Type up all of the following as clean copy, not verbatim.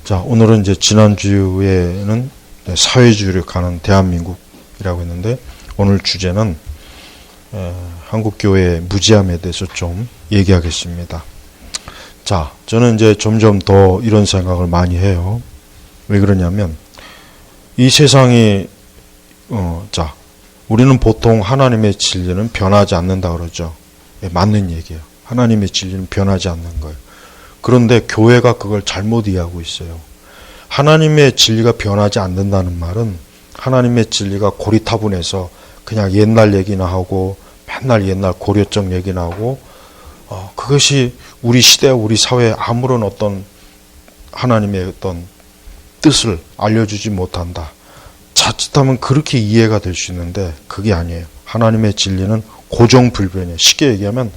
자, 오늘은 이제 지난주에는 사회주의를 가는 대한민국이라고 했는데, 오늘 주제는 한국교회의 무지함에 대해서 좀 얘기하겠습니다. 자, 저는 이제 점점 더 이런 생각을 많이 해요. 왜 그러냐면, 이 세상이, 우리는 보통 하나님의 진리는 변하지 않는다 그러죠. 맞는 얘기예요. 하나님의 진리는 변하지 않는 거예요. 그런데 교회가 그걸 잘못 이해하고 있어요. 하나님의 진리가 변하지 않는다는 말은 하나님의 진리가 고리타분해서 그냥 옛날 얘기나 하고 맨날 옛날 고려적 얘기나 하고 그것이 우리 시대와 우리 사회에 아무런 어떤 하나님의 어떤 뜻을 알려주지 못한다. 자칫하면 그렇게 이해가 될 수 있는데 그게 아니에요. 하나님의 진리는 고정불변이에요. 쉽게 얘기하면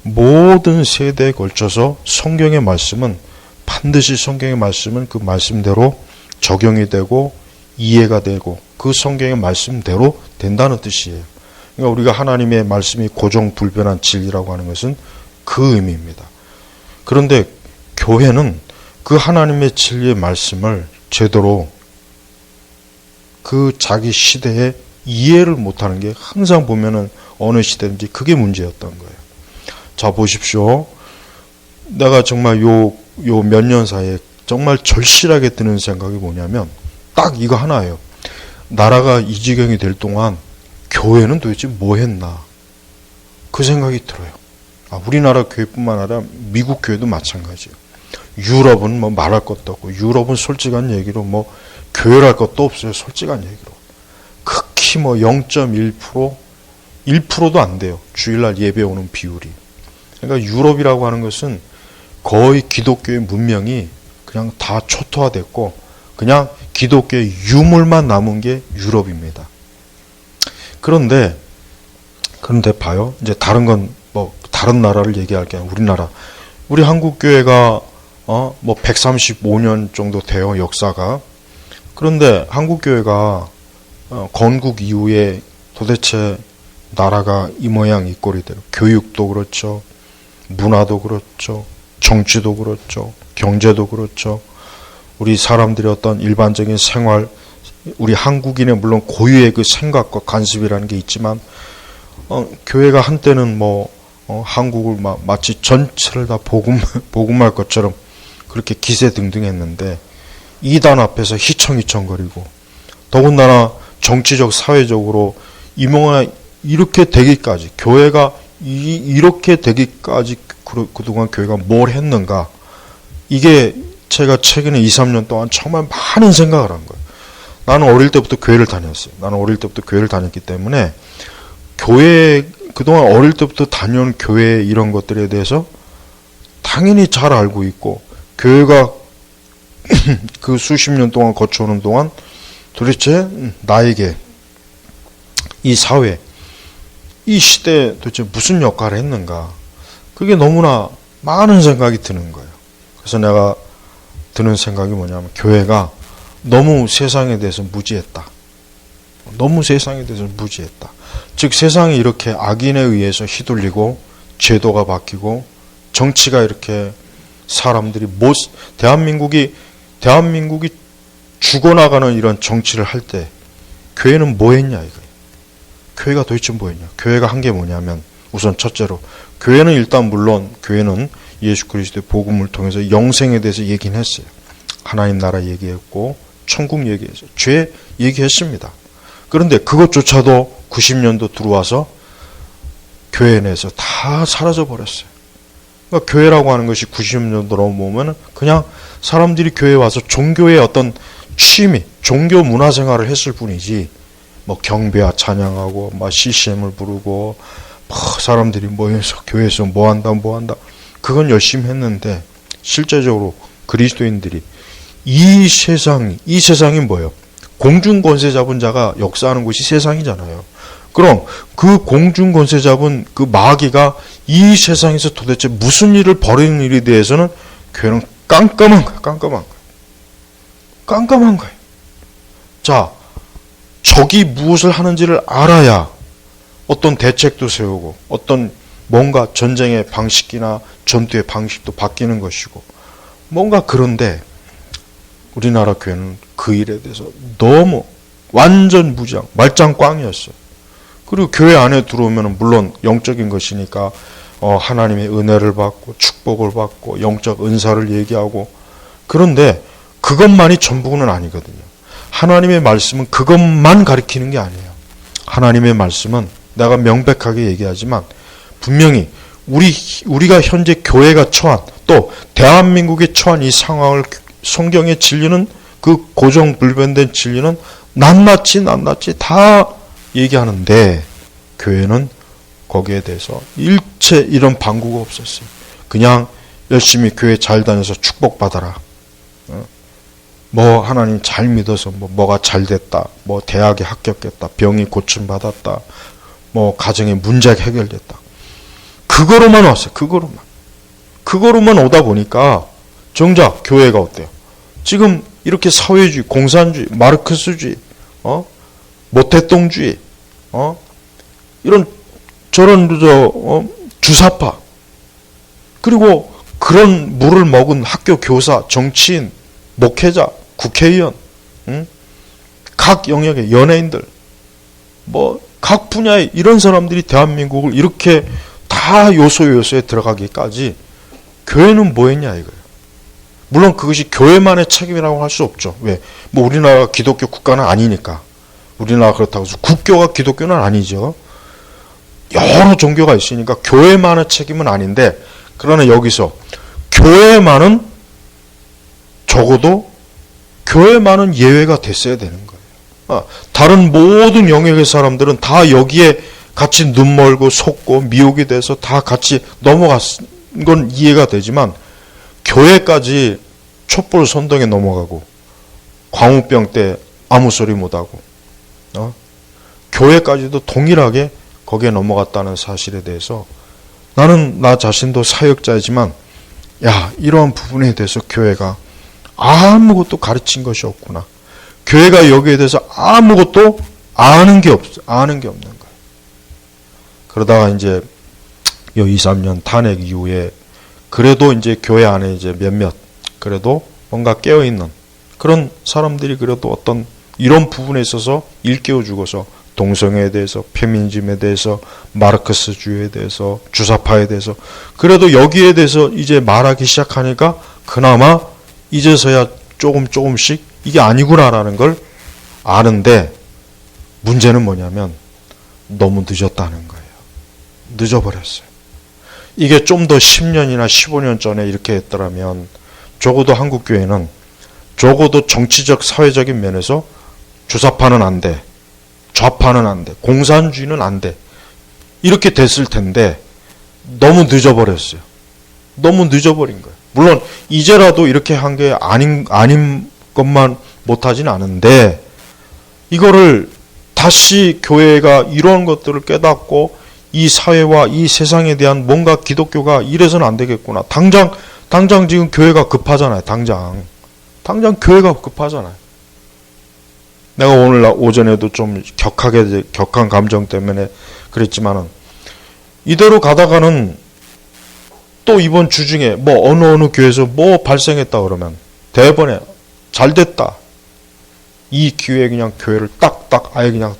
모든 세대에 걸쳐서 성경의 말씀은 반드시 성경의 말씀은 그 말씀대로 적용이 되고 이해가 되고 그 성경의 말씀대로 된다는 뜻이에요. 그러니까 우리가 하나님의 말씀이 고정불변한 진리라고 하는 것은 그 의미입니다. 그런데 교회는 그 하나님의 진리의 말씀을 제대로 그 자기 시대에 이해를 못하는 게 항상 보면은 어느 시대든지 그게 문제였던 거예요. 자, 보십시오. 내가 정말 요 몇 년 사이에 정말 절실하게 드는 생각이 뭐냐면 딱 이거 하나예요. 나라가 이 지경이 될 동안 교회는 도대체 뭐 했나? 그 생각이 들어요. 우리나라 교회뿐만 아니라 미국 교회도 마찬가지예요. 유럽은 뭐 말할 것도 없고 유럽은 솔직한 얘기로 뭐 교회랄 것도 없어요. 솔직한 얘기로. 극히 뭐 0.1%, 1%도 안 돼요. 주일날 예배 오는 비율이. 그러니까 유럽이라고 하는 것은 거의 기독교의 문명이 그냥 다 초토화됐고 그냥 기독교의 유물만 남은 게 유럽입니다. 그런데 봐요. 이제 다른 건 뭐 다른 나라를 얘기할게요. 우리나라. 우리 한국 교회가 뭐 135년 정도 돼요. 역사가. 그런데 한국 교회가 건국 이후에 도대체 나라가 이 모양 이 꼴이 되고 교육도 그렇죠. 문화도 그렇죠. 정치도 그렇죠. 경제도 그렇죠. 우리 사람들의 어떤 일반적인 생활, 우리 한국인의 물론 고유의 그 생각과 관습이라는 게 있지만 교회가 한때는 한국을 마치 전체를 다 복음할 것처럼 그렇게 기세등등했는데 이단 앞에서 희청희청거리고 더군다나 정치적 사회적으로 이렇게 되기까지 교회가 이렇게 되기까지 그동안 교회가 뭘 했는가, 이게 제가 최근에 2, 3년 동안 정말 많은 생각을 한 거예요. 나는 어릴 때부터 교회를 다녔어요. 나는 어릴 때부터 교회를 다녔기 때문에 그동안 어릴 때부터 다녀온 교회 이런 것들에 대해서 당연히 잘 알고 있고 교회가 그 수십 년 동안 거쳐오는 동안 도대체 나에게 이 사회, 이 시대에 도대체 무슨 역할을 했는가, 그게 너무나 많은 생각이 드는 거예요. 그래서 내가 드는 생각이 뭐냐면 교회가 너무 세상에 대해서 무지했다. 너무 세상에 대해서 무지했다. 즉 세상이 이렇게 악인에 의해서 휘둘리고 제도가 바뀌고 정치가 이렇게 사람들이 대한민국이 죽어나가는 이런 정치를 할 때 교회는 뭐 했냐 이거예요. 교회가 도대체 뭐 했냐. 교회가 한 게 뭐냐면 우선 첫째로 교회는 일단 물론 교회는 예수 그리스도의 복음을 통해서 영생에 대해서 얘기는 했어요. 하나님 나라 얘기했고 천국 얘기했어요. 죄 얘기했습니다. 그런데 그것조차도 90년도 들어와서 교회 내에서 다 사라져 버렸어요. 그러니까 교회라고 하는 것이 90년도 넘어오면 그냥 사람들이 교회에 와서 종교의 어떤 취미, 종교 문화생활을 했을 뿐이지 경배와 찬양하고 CCM을 부르고 사람들이 모여서 교회에서 뭐 한다 그건 열심히 했는데 실제적으로 그리스도인들이 이 세상이 뭐예요? 공중권세 잡은 자가 역사하는 곳이 세상이잖아요. 그럼 그 공중권세 잡은 그 마귀가 이 세상에서 도대체 무슨 일을 벌이는 일에 대해서는 교회는 깜깜한 거예요. 자, 적이 무엇을 하는지를 알아야 어떤 대책도 세우고 어떤 뭔가 전쟁의 방식이나 전투의 방식도 바뀌는 것이고 뭔가 그런데 우리나라 교회는 그 일에 대해서 너무 완전 무장, 말짱 꽝이었어요. 그리고 교회 안에 들어오면 물론 영적인 것이니까 하나님의 은혜를 받고 축복을 받고 영적 은사를 얘기하고, 그런데 그것만이 전부는 아니거든요. 하나님의 말씀은 그것만 가리키는 게 아니에요. 하나님의 말씀은 내가 명백하게 얘기하지만 분명히 우리가 현재 교회가 처한, 또 대한민국에 처한 이 상황을 성경의 진리는, 그 고정불변된 진리는 낱낱이 다 얘기하는데, 교회는 거기에 대해서 일체 이런 방구가 없었어요. 그냥 열심히 교회 잘 다녀서 축복받아라. 뭐 하나님 잘 믿어서 뭐가 잘 됐다, 뭐 대학에 합격했다, 병이 고침받았다, 뭐 가정의 문제가 해결됐다. 그거로만 왔어요. 그거로만 오다 보니까 정작 교회가 어때요? 지금 이렇게 사회주의, 공산주의, 마르크스주의, 모태똥주의, 이런 저런 주사파, 그리고 그런 물을 먹은 학교 교사, 정치인, 목회자, 국회의원, 각 영역의 연예인들, 뭐 각 분야의 이런 사람들이 대한민국을 이렇게 다 요소에 들어가기까지 교회는 뭐 했냐 이거예요. 물론 그것이 교회만의 책임이라고 할 수 없죠. 왜? 뭐 우리나라가 기독교 국가는 아니니까. 우리나라 그렇다고 해서 국교가 기독교는 아니죠. 여러 종교가 있으니까 교회만의 책임은 아닌데, 그러나 여기서 교회만은 적어도 교회만은 예외가 됐어야 되는 거예요. 다른 모든 영역의 사람들은 다 여기에 같이 눈멀고 속고 미혹이 돼서 다 같이 넘어간 건 이해가 되지만, 교회까지 촛불 선동에 넘어가고 광우병 때 아무 소리 못하고 교회까지도 동일하게 거기에 넘어갔다는 사실에 대해서 나는 나 자신도 사역자이지만, 이러한 부분에 대해서 교회가 아무것도 가르친 것이 없구나. 교회가 여기에 대해서 아무것도 아는 게 없는 거예요. 그러다가 이제 2, 3년 탄핵 이후에 그래도 이제 교회 안에 이제 몇몇 그래도 뭔가 깨어있는 그런 사람들이 그래도 어떤 이런 부분에 있어서 일깨워 주고서 동성애에 대해서, 페미니즘에 대해서, 마르크스주의에 대해서, 주사파에 대해서 그래도 여기에 대해서 이제 말하기 시작하니까 그나마 이제서야 조금씩 이게 아니구나라는 걸 아는데, 문제는 뭐냐면 너무 늦었다는 거예요. 늦어버렸어요. 이게 좀 더 10년이나 15년 전에 이렇게 했더라면 적어도 한국교회는 적어도 정치적 사회적인 면에서 주사파는 안 돼, 좌파는 안 돼, 공산주의는 안 돼, 이렇게 됐을 텐데 너무 늦어버렸어요. 너무 늦어버린 거예요. 물론 이제라도 이렇게 한 게 아닌 것만 못하진 않은데, 이거를 다시 교회가 이런 것들을 깨닫고 이 사회와 이 세상에 대한 뭔가 기독교가 이래서는 안 되겠구나. 당장 지금 교회가 급하잖아요. 당장 교회가 급하잖아요. 내가 오늘 오전에도 좀 격한 감정 때문에 그랬지만은, 이대로 가다가는 또 이번 주 중에 뭐 어느 교회에서 뭐 발생했다 그러면 대번에 잘 됐다, 이 기회에 그냥 교회를 아예 그냥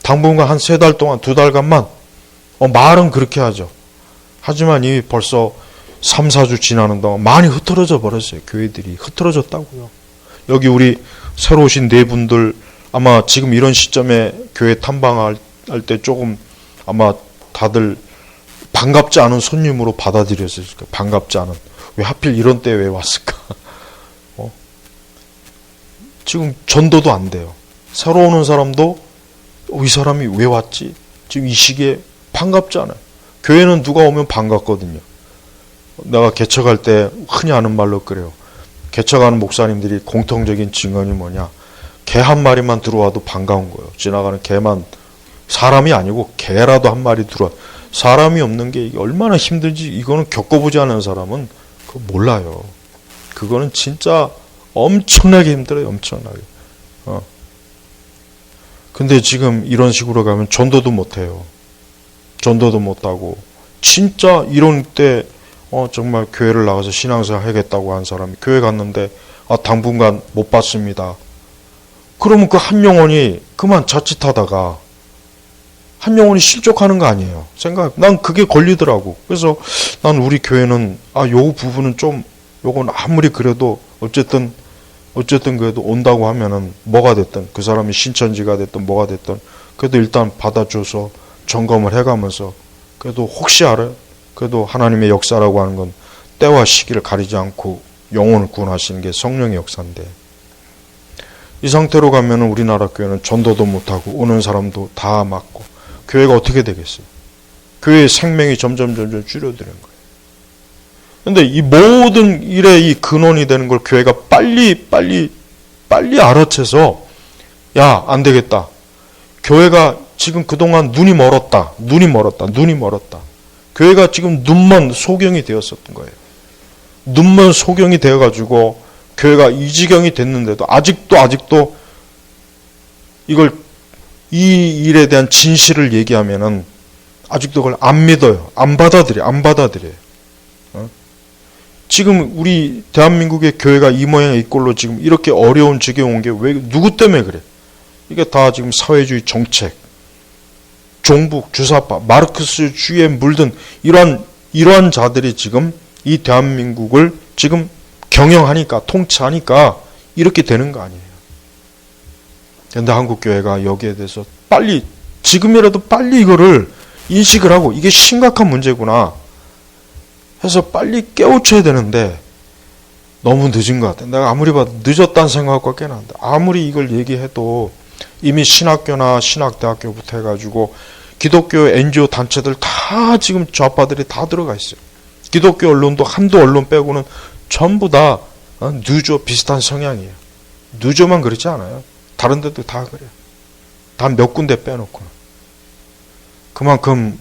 당분간 한 3달 동안 2달간만 말은 그렇게 하죠. 하지만 이미 벌써 3, 4주 지나는 동안 많이 흐트러져 버렸어요. 교회들이 흐트러졌다고요. 여기 우리 새로 오신 네 분들 아마 지금 이런 시점에 교회 탐방할 때 조금 아마 다들 반갑지 않은 손님으로 받아들였을 거예요. 반갑지 않은. 왜 하필 이런 때에 왜 왔을까? 지금 전도도 안 돼요. 새로 오는 사람도 이 사람이 왜 왔지? 지금 이 시기에 반갑지 않아요. 교회는 누가 오면 반갑거든요. 내가 개척할 때 흔히 하는 말로 그래요. 개척하는 목사님들이 공통적인 증언이 뭐냐? 개 한 마리만 들어와도 반가운 거예요. 지나가는 개만, 사람이 아니고 개라도 한 마리 들어와. 사람이 없는 게 이게 얼마나 힘든지 이거는 겪어보지 않은 사람은 그거 몰라요. 그거는 진짜 엄청나게 힘들어요. 엄청나게. 근데 지금 이런 식으로 가면 전도도 못해요. 전도도 못하고, 진짜 이런 때 정말 교회를 나가서 신앙생활 하겠다고 한 사람이 교회 갔는데 당분간 못 받습니다. 그러면 그 한 영혼이 그만 자칫하다가 한 영혼이 실족하는 거 아니에요. 난 그게 걸리더라고. 그래서 난 우리 교회는 요 부분은 좀 요건 아무리 그래도 어쨌든 그래도 온다고 하면은 뭐가 됐든 그 사람이 신천지가 됐든 뭐가 됐든 그래도 일단 받아줘서 점검을 해가면서 그래도 혹시 알아요? 그래도 하나님의 역사라고 하는 건 때와 시기를 가리지 않고 영혼을 구원하시는 게 성령의 역사인데 이 상태로 가면은 우리나라 교회는 전도도 못하고 오는 사람도 다 맞고 교회가 어떻게 되겠어요? 교회의 생명이 점점 줄어드는 거예요. 근데 이 모든 일의 이 근원이 되는 걸 교회가 빨리 알아채서 야, 안 되겠다. 교회가 지금 그동안 눈이 멀었다. 교회가 지금 눈먼 소경이 되었었던 거예요. 눈먼 소경이 되어가지고 교회가 이 지경이 됐는데도 아직도 이걸 이 일에 대한 진실을 얘기하면은 아직도 그걸 안 믿어요. 안 받아들여요. 지금 우리 대한민국의 교회가 이 모양 이 꼴로 지금 이렇게 어려운 지경에 온 게 왜 누구 때문에 그래? 이게 다 지금 사회주의 정책, 종북, 주사파, 마르크스주의에 물든 이러한 자들이 지금 이 대한민국을 지금 경영하니까 통치하니까 이렇게 되는 거 아니에요. 그런데 한국교회가 여기에 대해서 지금이라도 빨리 이거를 인식을 하고 이게 심각한 문제구나 해서 빨리 깨우쳐야 되는데 너무 늦은 것 같아. 내가 아무리 봐도 늦었다는 생각과 꽤 난다. 아무리 이걸 얘기해도 이미 신학교나 신학대학교부터 해가지고 기독교 NGO 단체들 다 지금 좌파들이 다 들어가 있어요. 기독교 언론도 한두 언론 빼고는 전부 다 누조 비슷한 성향이에요. 누조만 그렇지 않아요. 다른 데도 다 그래요. 다 몇 군데 빼놓고는. 그만큼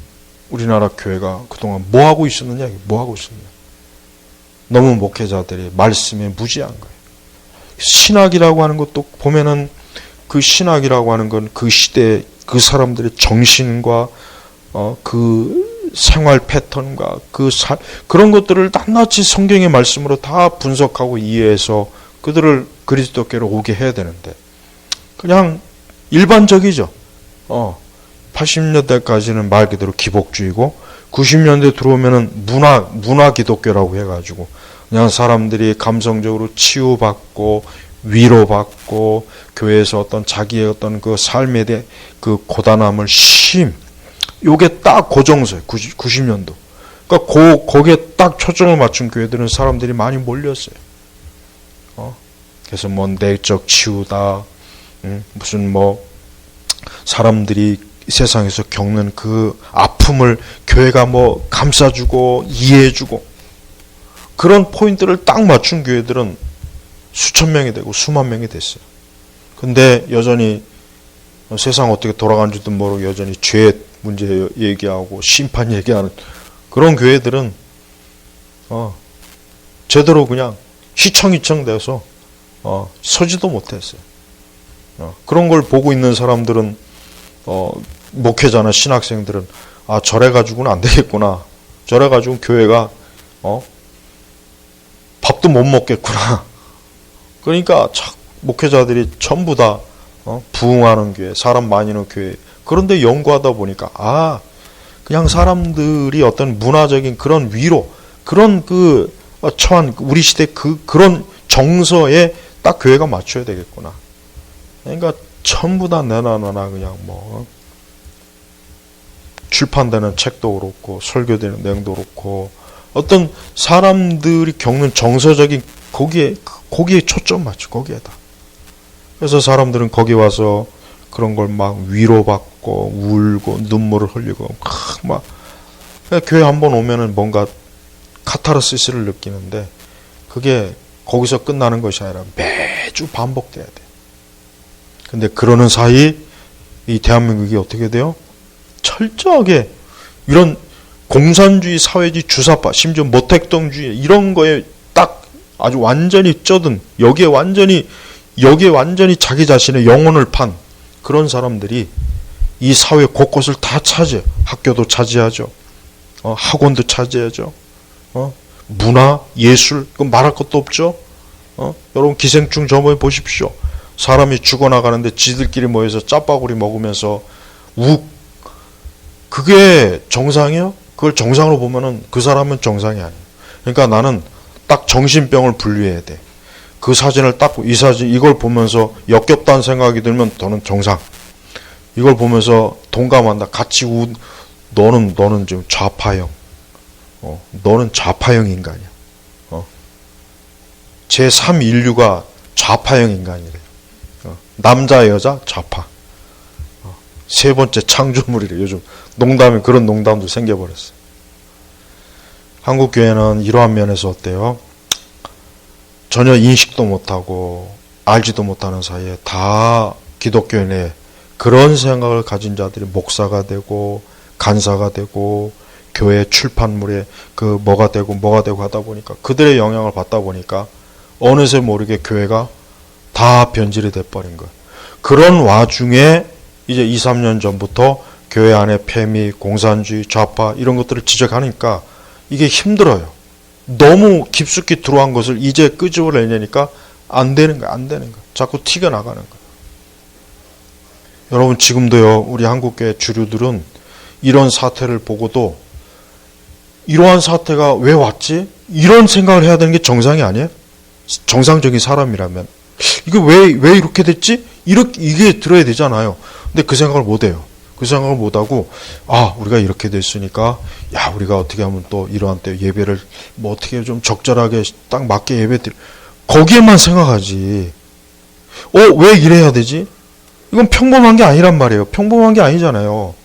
우리나라 교회가 그동안 뭐 하고 있었느냐. 너무 목회자들이 말씀에 무지한 거예요. 신학이라고 하는 것도 보면은 그 신학이라고 하는 건 그 시대 그 사람들의 정신과 그 생활 패턴과 그런 것들을 낱낱이 성경의 말씀으로 다 분석하고 이해해서 그들을 그리스도께로 오게 해야 되는데 그냥 일반적이죠. 80년대까지는 말 그대로 기복주의고 90년대 들어오면은 문화 기독교라고 해가지고 그냥 사람들이 감성적으로 치유받고 위로받고 교회에서 어떤 자기의 어떤 그 삶에 대해 그 고단함을 요게 딱 고정서예요. 90년도. 그러니까 거기에 딱 초점을 맞춘 교회들은 사람들이 많이 몰렸어요. 그래서 뭐 내적 치유다, 무슨 뭐 사람들이 세상에서 겪는 그 아픔을 교회가 뭐 감싸주고 이해해주고 그런 포인트를 딱 맞춘 교회들은 수천 명이 되고 수만 명이 됐어요. 근데 여전히 세상 어떻게 돌아가는지도 모르고 여전히 죄 문제 얘기하고 심판 얘기하는 그런 교회들은 제대로 그냥 휘청휘청 돼서 서지도 못했어요. 그런 걸 보고 있는 사람들은 목회자나 신학생들은 저래가지고는 안 되겠구나. 저래가지고 교회가 밥도 못 먹겠구나. 그러니까 목회자들이 전부 다 부흥하는 교회, 사람 많이 있는 교회. 그런데 연구하다 보니까 그냥 사람들이 어떤 문화적인 그런 위로, 그런 처한 우리 시대 그런 정서에 딱 교회가 맞춰야 되겠구나. 그러니까 전부 다 내나 그냥 뭐 출판되는 책도 그렇고 설교되는 내용도 그렇고 어떤 사람들이 겪는 정서적인 거기에 초점 맞죠. 거기에다. 그래서 사람들은 거기 와서 그런 걸 막 위로받고 울고 눈물을 흘리고 막 교회 한번 오면은 뭔가 카타르시스를 느끼는데 그게 거기서 끝나는 것이 아니라 매주 반복돼야 돼. 근데 그러는 사이 이 대한민국이 어떻게 돼요? 철저하게 이런 공산주의, 사회주의, 주사파, 심지어 모택동주의 이런 거에 딱 아주 완전히 쩌든 여기에 완전히 자기 자신의 영혼을 판 그런 사람들이 이 사회 곳곳을 다 차지해요. 학교도 차지하죠. 학원도 차지하죠. 문화, 예술, 말할 것도 없죠. 여러분 기생충 저번에 보십시오. 사람이 죽어나가는데 지들끼리 모여서 짜파구리 먹으면서 그게 정상이요? 그걸 정상으로 보면은 그 사람은 정상이 아니에요. 그러니까 나는 딱 정신병을 분류해야 돼. 그 사진을 딱, 이 사진, 이걸 보면서 역겹다는 생각이 들면 너는 정상. 이걸 보면서 동감한다. 같이 너는 지금 좌파형. 너는 좌파형 인간이야. 제3인류가 좌파형 인간이래. 남자, 여자, 좌파. 세 번째 창조물이래. 요즘 농담이 그런 농담도 생겨버렸어. 한국 교회는 이러한 면에서 어때요? 전혀 인식도 못하고 알지도 못하는 사이에 다 기독교 내 그런 생각을 가진 자들이 목사가 되고 간사가 되고 교회 출판물에 그 뭐가 되고 하다 보니까 그들의 영향을 받다 보니까 어느새 모르게 교회가 다 변질이 돼버린 거예요. 그런 와중에 이제 2, 3년 전부터 교회 안에 패미, 공산주의, 좌파 이런 것들을 지적하니까 이게 힘들어요. 너무 깊숙이 들어간 것을 이제 끄집어내려니까 안 되는 거야. 자꾸 튀겨 나가는 거야. 여러분 지금도요. 우리 한국교회 주류들은 이런 사태를 보고도 이러한 사태가 왜 왔지? 이런 생각을 해야 되는 게 정상이 아니에요? 정상적인 사람이라면 이게 왜 이렇게 됐지? 이게 들어야 되잖아요. 근데 그 생각을 못 해요. 그 생각을 못 하고 우리가 이렇게 됐으니까 우리가 어떻게 하면 또 이러한 때 예배를 뭐 어떻게 좀 적절하게 딱 맞게 예배드릴 거기에만 생각하지. 왜 이래야 되지? 이건 평범한 게 아니란 말이에요. 평범한 게 아니잖아요.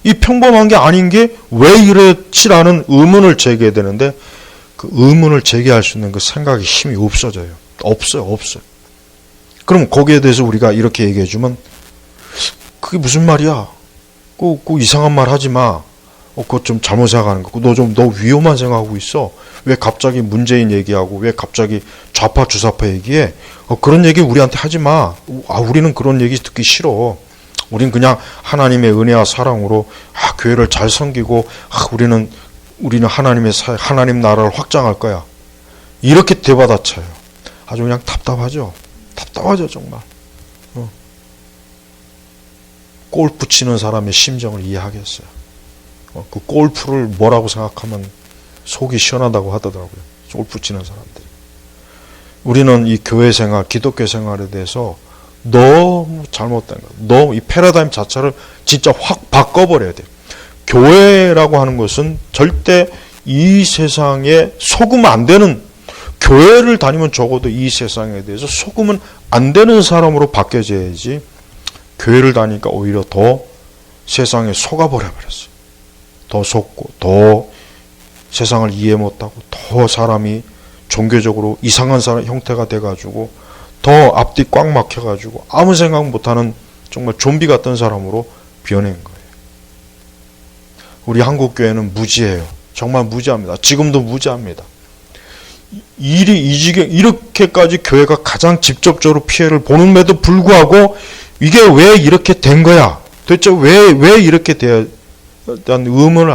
이 평범한 게 아닌 게 왜 이랬지라는 의문을 제기해야 되는데 그 의문을 제기할 수 있는 그 생각의 힘이 없어져요. 없어요. 그럼 거기에 대해서 우리가 이렇게 얘기해 주면 그게 무슨 말이야? 꼭 이상한 말 하지 마. 그거 좀 잘못 생각하는 거고 너 위험한 생각하고 있어. 왜 갑자기 문재인 얘기하고 왜 갑자기 좌파 주사파 얘기해? 그런 얘기 우리한테 하지 마. 우리는 그런 얘기 듣기 싫어. 우린 그냥 하나님의 은혜와 사랑으로 교회를 잘 섬기고 우리는 하나님 나라를 확장할 거야. 이렇게 되받아쳐요. 아주 그냥 답답하죠 정말. 골프 치는 사람의 심정을 이해하겠어요. 그 골프를 뭐라고 생각하면 속이 시원하다고 하더라고요. 골프 치는 사람들이. 우리는 이 교회 생활, 기독교 생활에 대해서 너무 잘못된 거예요. 너무 이 패러다임 자체를 진짜 확 바꿔버려야 돼요. 교회라고 하는 것은 절대 이 세상에 속으면 안 되는, 교회를 다니면 적어도 이 세상에 대해서 속으면 안 되는 사람으로 바뀌어져야지, 교회를 다니니까 오히려 더 세상에 속아버려버렸어요. 더 속고 더 세상을 이해 못하고 더 사람이 종교적으로 이상한 사람 형태가 돼가지고 더 앞뒤 꽉 막혀가지고 아무 생각 못하는 정말 좀비 같은 사람으로 변한 거예요. 우리 한국교회는 무지해요. 정말 무지합니다. 지금도 무지합니다. 이렇게까지 교회가 가장 직접적으로 피해를 보는데도 불구하고 이게 왜 이렇게 된 거야? 도대체 왜 이렇게 돼야 대한 의문을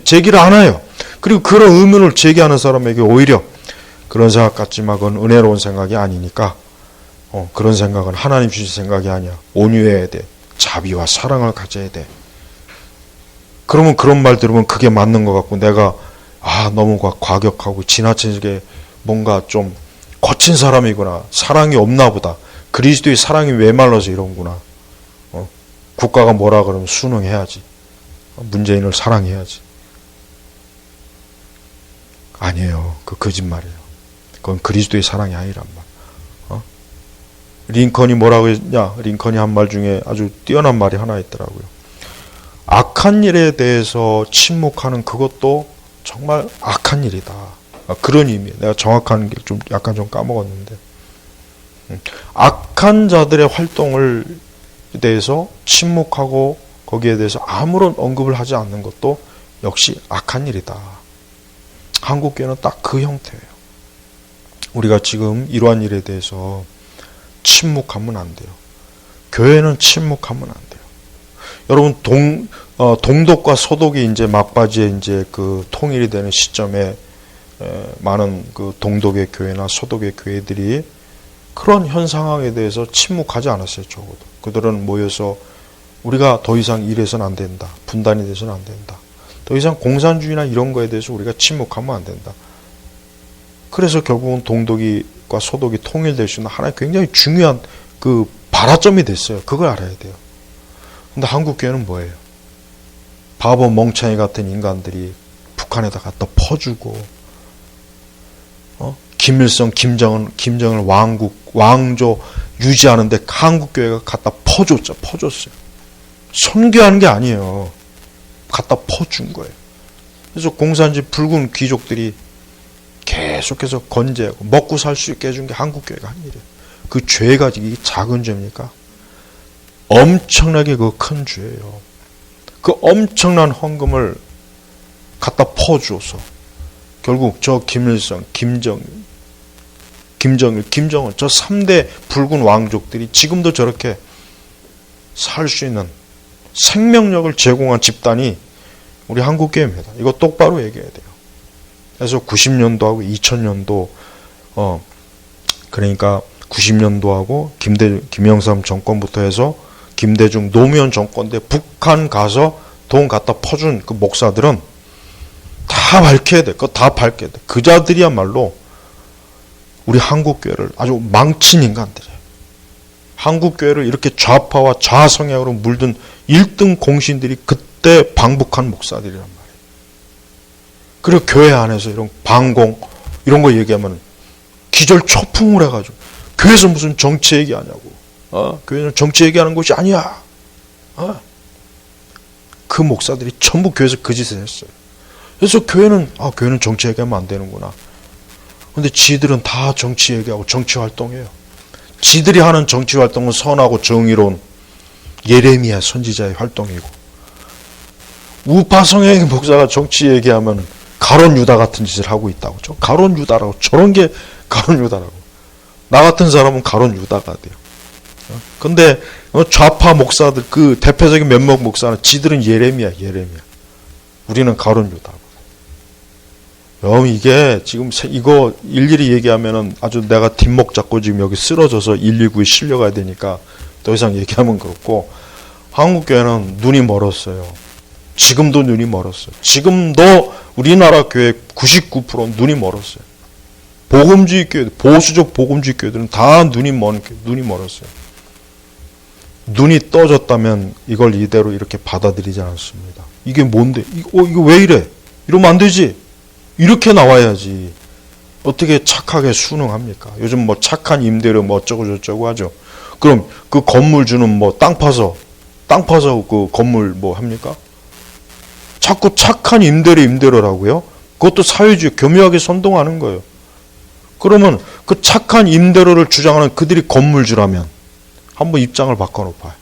제기를 안 해요. 그리고 그런 의문을 제기하는 사람에게 오히려 그런 생각 같지만 그건 은혜로운 생각이 아니니까 그런 생각은 하나님 주신 생각이 아니야. 온유해야 돼. 자비와 사랑을 가져야 돼. 그러면 그런 말 들으면 그게 맞는 것 같고 내가 너무 과격하고 지나치게 뭔가 좀 거친 사람이구나. 사랑이 없나 보다. 그리스도의 사랑이 메말라서 이런구나. 국가가 뭐라 그러면 순응해야지. 문재인을 사랑해야지. 아니에요. 그 거짓말이에요. 그건 그리스도의 사랑이 아니란 말. 링컨이 뭐라고 했냐? 링컨이 한 말 중에 아주 뛰어난 말이 하나 있더라고요. 악한 일에 대해서 침묵하는 그것도 정말 악한 일이다. 그런 의미예요. 내가 정확한 게 약간 좀 까먹었는데. 악한 자들의 활동을 대해서 침묵하고 거기에 대해서 아무런 언급을 하지 않는 것도 역시 악한 일이다. 한국교회는 딱 그 형태예요. 우리가 지금 이러한 일에 대해서 침묵하면 안 돼요. 교회는 침묵하면 안 돼요. 여러분 동독과 서독이 이제 막바지에 이제 그 통일이 되는 시점에 많은 그 동독의 교회나 서독의 교회들이 그런 현 상황에 대해서 침묵하지 않았어요. 적어도 그들은 모여서 우리가 더 이상 이래서는 안 된다. 분단이 돼서는 안 된다. 더 이상 공산주의나 이런 거에 대해서 우리가 침묵하면 안 된다. 그래서 결국은 동독과 서독이 통일될 수 있는 하나의 굉장히 중요한 그 발화점이 됐어요. 그걸 알아야 돼요. 근데 한국교회는 뭐예요? 바보 멍청이 같은 인간들이 북한에다 갖다 퍼주고, 김일성, 김정은 왕조 유지하는데 한국교회가 갖다 퍼줬어요. 선교하는 게 아니에요. 갖다 퍼준 거예요. 그래서 공산주의 붉은 귀족들이 계속해서 건재하고 먹고 살 수 있게 해준 게 한국교회가 한 일이에요. 그 죄가 이게 작은 죄입니까? 엄청나게 그 큰 죄예요. 그 엄청난 헌금을 갖다 퍼주어서 결국 저 김일성, 김정일, 김정은 저 3대 붉은 왕족들이 지금도 저렇게 살 수 있는 생명력을 제공한 집단이 우리 한국교회입니다. 이거 똑바로 얘기해야 돼요. 그래서 90년도하고 2000년도 그러니까 90년도하고 김영삼 정권부터 해서 김대중 노무현 정권 때 북한 가서 돈 갖다 퍼준 그 목사들은 다 밝혀야 돼. 그거 다 밝혀야 돼. 그 자들이야말로 우리 한국교회를 아주 망친 인간들이에요. 한국교회를 이렇게 좌파와 좌성향으로 물든 1등 공신들이 그때 방북한 목사들이란 말이에요. 그리고 교회 안에서 이런 방공 이런 거 얘기하면 기절초풍을 해가지고 교회에서 무슨 정치 얘기하냐고. 교회는 정치 얘기하는 것이 아니야. 그 목사들이 전부 교회에서 그 짓을 했어요. 그래서 교회는 정치 얘기하면 안 되는구나. 근데 지들은 다 정치 얘기하고 정치 활동해요. 지들이 하는 정치 활동은 선하고 정의로운 예레미야 선지자의 활동이고, 우파 성향의 목사가 정치 얘기하면 가론 유다 같은 짓을 하고 있다고. 가론 유다라고. 저런 게 가론 유다라고. 나 같은 사람은 가론 유다가 돼요. 근데 좌파 목사들, 그 대표적인 몇몇 목사는 지들은 예레미야. 우리는 가론 유다. 이게 지금 이거 일일이 얘기하면은 아주 내가 뒷목 잡고 지금 여기 쓰러져서 119에 실려가야 되니까 더 이상 얘기하면 그렇고, 한국교회는 눈이 멀었어요. 지금도 눈이 멀었어요. 지금도 우리나라 교회 99% 눈이 멀었어요. 복음주의 교회, 보수적 복음주의 교회들은 다 눈이 멀었어요. 눈이 떠졌다면 이걸 이대로 이렇게 받아들이지 않습니다. 이게 뭔데? 이거 왜 이래? 이러면 안 되지. 이렇게 나와야지. 어떻게 착하게 순응합니까? 요즘 뭐 착한 임대료 뭐 어쩌고 저쩌고 하죠. 그럼 그 건물 주는 뭐 땅 파서 그 건물 뭐 합니까? 자꾸 착한 임대료라고요? 그것도 사회주의 교묘하게 선동하는 거예요. 그러면 그 착한 임대료를 주장하는 그들이 건물주라면 한번 입장을 바꿔놓아요.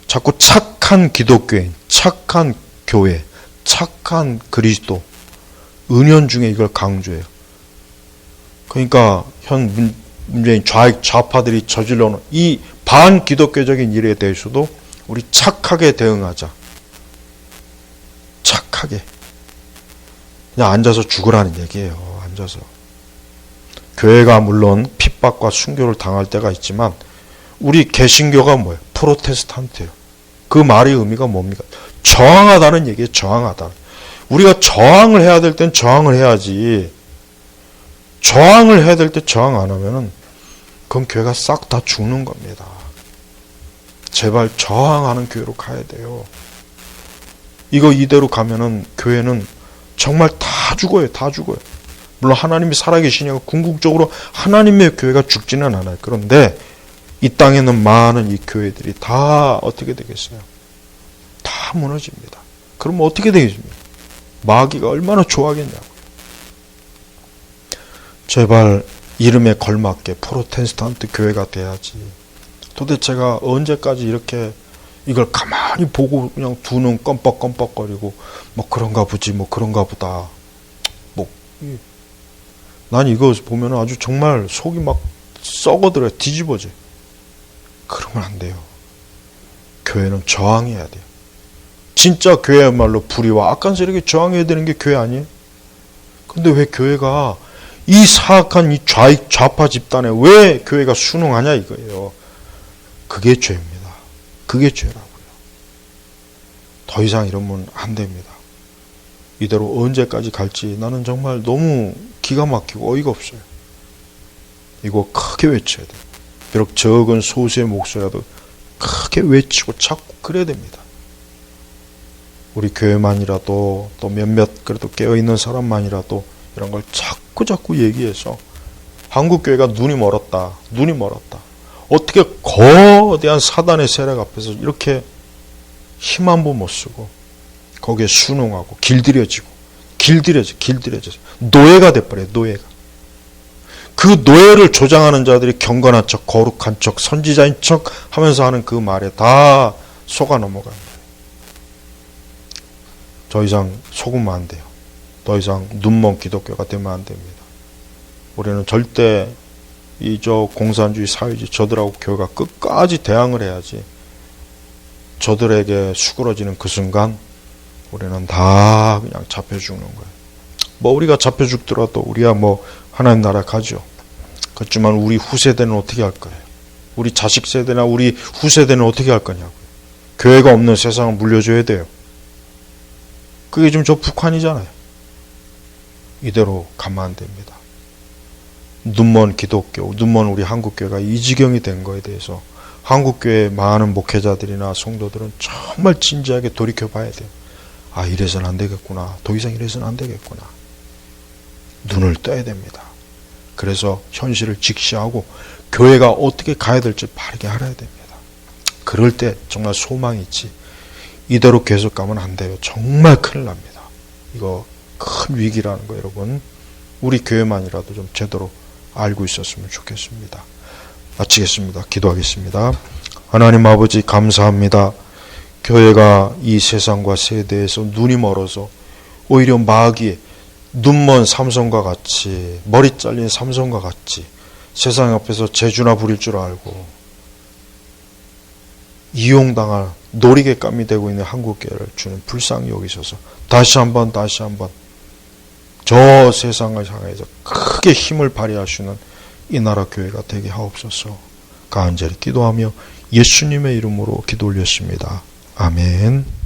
자꾸 착한 기독교인, 착한 교회, 착한 그리스도, 은연중에 이걸 강조해요. 그러니까 현 문재인 좌파들이 저질러놓은 이 반기독교적인 일에 대해서도 우리 착하게 대응하자. 착하게. 그냥 앉아서 죽으라는 얘기예요. 앉아서. 교회가 물론 핍박과 순교를 당할 때가 있지만 우리 개신교가 뭐예요? 프로테스탄트예요. 그 말의 의미가 뭡니까? 저항하다는 얘기예요. 저항하다. 우리가 저항을 해야 될 땐 저항을 해야지. 저항을 해야 될 때 저항 안 하면은 그건 교회가 싹 다 죽는 겁니다. 제발 저항하는 교회로 가야 돼요. 이거 이대로 가면은 교회는 정말 다 죽어요. 다 죽어요. 물론 하나님이 살아계시냐고 궁극적으로 하나님의 교회가 죽지는 않아요. 그런데 이 땅에 있는 많은 이 교회들이 다 어떻게 되겠어요? 다 무너집니다. 그럼 어떻게 되겠습니까? 마귀가 얼마나 좋아하겠냐고요. 제발 이름에 걸맞게 프로테스탄트 교회가 돼야지. 도대체가 언제까지 이렇게 이걸 가만히 보고 그냥 두 눈 껌뻑껌뻑거리고 뭐 그런가 보지 뭐 그런가 보다. 난 이거 보면 아주 정말 속이 막 썩어들어요. 뒤집어져. 그러면 안 돼요. 교회는 저항해야 돼요. 진짜 교회야말로 불의와 악한 세력에 저항해야 되는 게 교회 아니에요? 근데 왜 교회가 이 사악한 이 좌파 집단에 왜 교회가 순응하냐 이거예요. 그게 죄입니다. 그게 죄라고요. 더 이상 이러면 안 됩니다. 이대로 언제까지 갈지 나는 정말 너무 기가 막히고 어이가 없어요. 이거 크게 외쳐야 돼요. 비록 적은 소수의 목소리라도 크게 외치고 자꾸 그래야 됩니다. 우리 교회만이라도 또 몇몇 그래도 깨어있는 사람만이라도 이런 걸 자꾸 얘기해서 한국교회가 눈이 멀었다. 어떻게 거대한 사단의 세력 앞에서 이렇게 힘 한 번 못 쓰고 거기에 순응하고 길들여져서 노예가 돼버려요. 노예가. 그 노예를 조장하는 자들이 경건한 척, 거룩한 척, 선지자인 척 하면서 하는 그 말에 다 속아 넘어가는 거예요. 더 이상 속으면 안 돼요. 더 이상 눈먼 기독교가 되면 안 됩니다. 우리는 절대 저 공산주의 사회주의 저들하고 교회가 끝까지 대항을 해야지. 저들에게 수그러지는 그 순간 우리는 다 그냥 잡혀 죽는 거예요. 뭐 우리가 잡혀 죽더라도 우리야 뭐 하나님 나라 가죠. 그렇지만 우리 후세대는 어떻게 할 거예요? 우리 자식 세대나 우리 후세대는 어떻게 할 거냐고요. 교회가 없는 세상을 물려줘야 돼요. 그게 지금 저 북한이잖아요. 이대로 가면 안 됩니다. 눈먼 기독교, 눈먼 우리 한국교회가 이 지경이 된 거에 대해서 한국교회 많은 목회자들이나 성도들은 정말 진지하게 돌이켜봐야 돼요. 아, 이래서는 안 되겠구나. 더 이상 이래서는 안 되겠구나. 눈을 떠야 됩니다. 그래서 현실을 직시하고 교회가 어떻게 가야 될지 바르게 알아야 됩니다. 그럴 때 정말 소망이 있지. 이대로 계속 가면 안 돼요. 정말 큰일 납니다. 이거 큰 위기라는 거 여러분. 우리 교회만이라도 좀 제대로 알고 있었으면 좋겠습니다. 마치겠습니다. 기도하겠습니다. 하나님 아버지 감사합니다. 교회가 이 세상과 세대에서 눈이 멀어서 오히려 마귀 눈먼 삼손과 같이 머리 잘린 삼손과 같이 세상 앞에서 재주나 부릴 줄 알고 이용당할 놀이개감이 되고 있는 한국교회를 주는 불쌍히 여기셔서 다시 한번 저 세상을 향해서 크게 힘을 발휘하시는 이 나라 교회가 되게 하옵소서. 간절히 기도하며 예수님의 이름으로 기도 올렸습니다. 아멘.